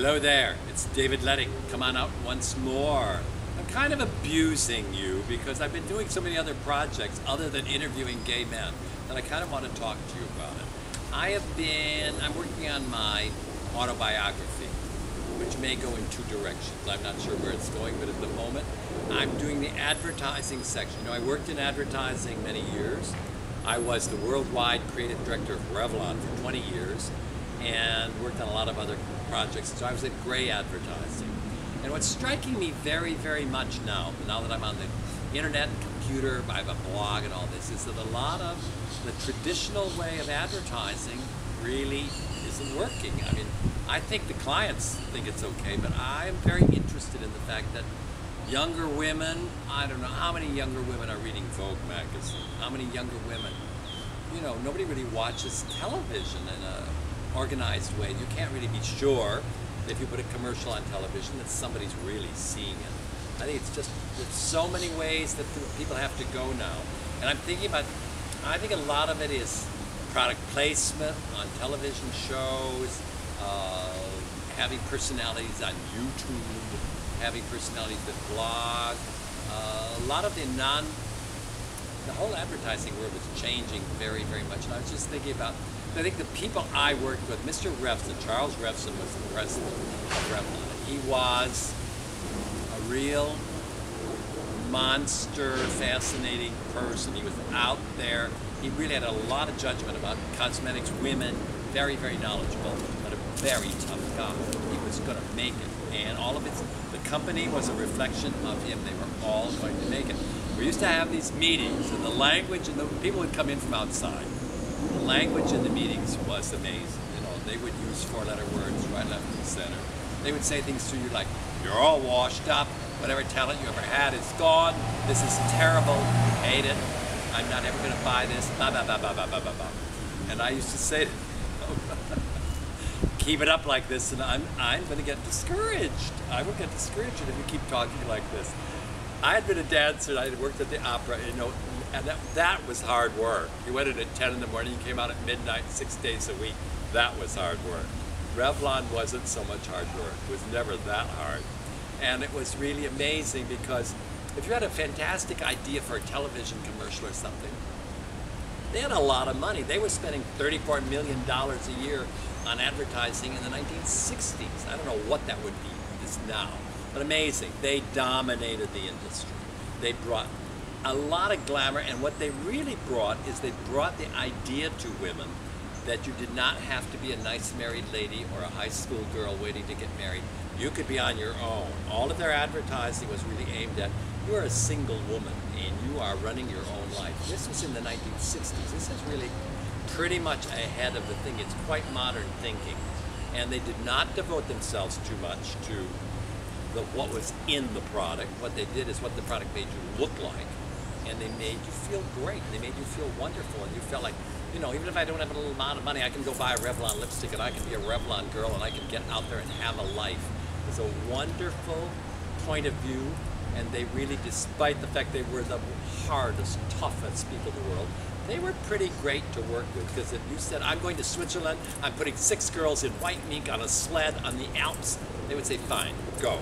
Hello there, it's David Leddick. Come on out once more. I'm kind of abusing you because I've been doing so many other projects other than interviewing gay men that I kind of want to talk to you about it. I'm working on my autobiography, which may go in two directions. I'm not sure where it's going, but at the moment, I'm doing the advertising section. You know, I worked in advertising many years. I was the worldwide creative director of Revlon for 20 years and worked on a lot of other projects. So I was at gray advertising. And what's striking me very, very much now that I'm on the internet and computer, I have a blog and all this, is that a lot of the traditional way of advertising really isn't working. I mean, I think the clients think it's okay, but I'm very interested in the fact that younger women, I don't know how many younger women are reading Vogue magazine, how many younger women, you know, nobody really watches television in a organized way. You can't really be sure if you put a commercial on television that somebody's really seeing it. I think it's just, there's so many ways that people have to go now. And I'm thinking about, I think a lot of it is product placement on television shows, having personalities on YouTube, having personalities that blog. A lot of the whole advertising world is changing very, very much. And I was just thinking about, I think the people I worked with, Mr. Revson, Charles Revson was the president of Revlon. He was a real monster, fascinating person. He was out there. He really had a lot of judgment about cosmetics, women, very, very knowledgeable, but a very tough guy. He was going to make it. And all of the company was a reflection of him. They were all going to make it. We used to have these meetings, and the language, and the people would come in from outside. The language in the meetings was amazing. You know, they would use four-letter words, right, left, and center. They would say things to you like, "You're all washed up. Whatever talent you ever had is gone. This is terrible. Hate it. I'm not ever going to buy this." Blah, blah, blah, blah, blah, blah, blah. And I used to say, keep it up like this, and I'm going to get discouraged. I will get discouraged if you keep talking like this. I had been a dancer, and I had worked at the opera, you know, and that was hard work. You went in at 10 in the morning, you came out at midnight, 6 days a week. That was hard work. Revlon wasn't so much hard work. It was never that hard. And it was really amazing because if you had a fantastic idea for a television commercial or something, they had a lot of money. They were spending $34 million a year on advertising in the 1960s. I don't know what that would be this now, but amazing. They dominated the industry. They brought a lot of glamour, and what they really brought is they brought the idea to women that you did not have to be a nice married lady or a high school girl waiting to get married. You could be on your own. All of their advertising was really aimed at, you are a single woman and you are running your own life. This was in the 1960s. This is really pretty much ahead of the thing. It's quite modern thinking. And they did not devote themselves too much to what was in the product. What they did is what the product made you look like. And they made you feel great. They made you feel wonderful. And you felt like, you know, even if I don't have a little amount of money, I can go buy a Revlon lipstick and I can be a Revlon girl and I can get out there and have a life. It's a wonderful point of view. And they really, despite the fact they were the hardest, toughest people in the world, they were pretty great to work with. Because if you said, I'm going to Switzerland, I'm putting 6 girls in white mink on a sled on the Alps, they would say, fine, go.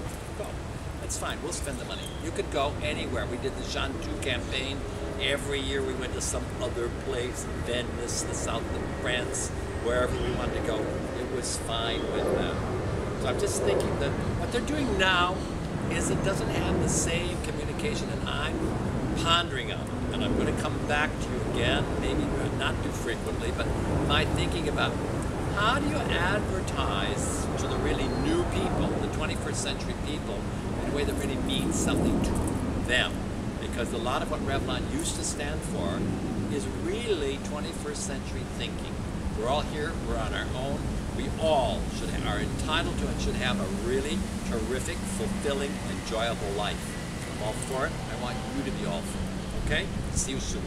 That's fine, we'll spend the money. You could go anywhere. We did the Jean Tu campaign. Every year we went to some other place, Venice, the south of France, wherever we wanted to go. It was fine with them. So I'm just thinking that what they're doing now is it doesn't have the same communication, and I'm pondering on it. And I'm going to come back to you again, maybe not too frequently, but my thinking about how do you advertise to the really new people, the 21st century people, in a way that really means something to them. Because a lot of what Revlon used to stand for is really 21st century thinking. We're all here, we're on our own. We all are entitled to and should have a really terrific, fulfilling, enjoyable life. I'm all for it. I want you to be all for it. Okay? See you soon.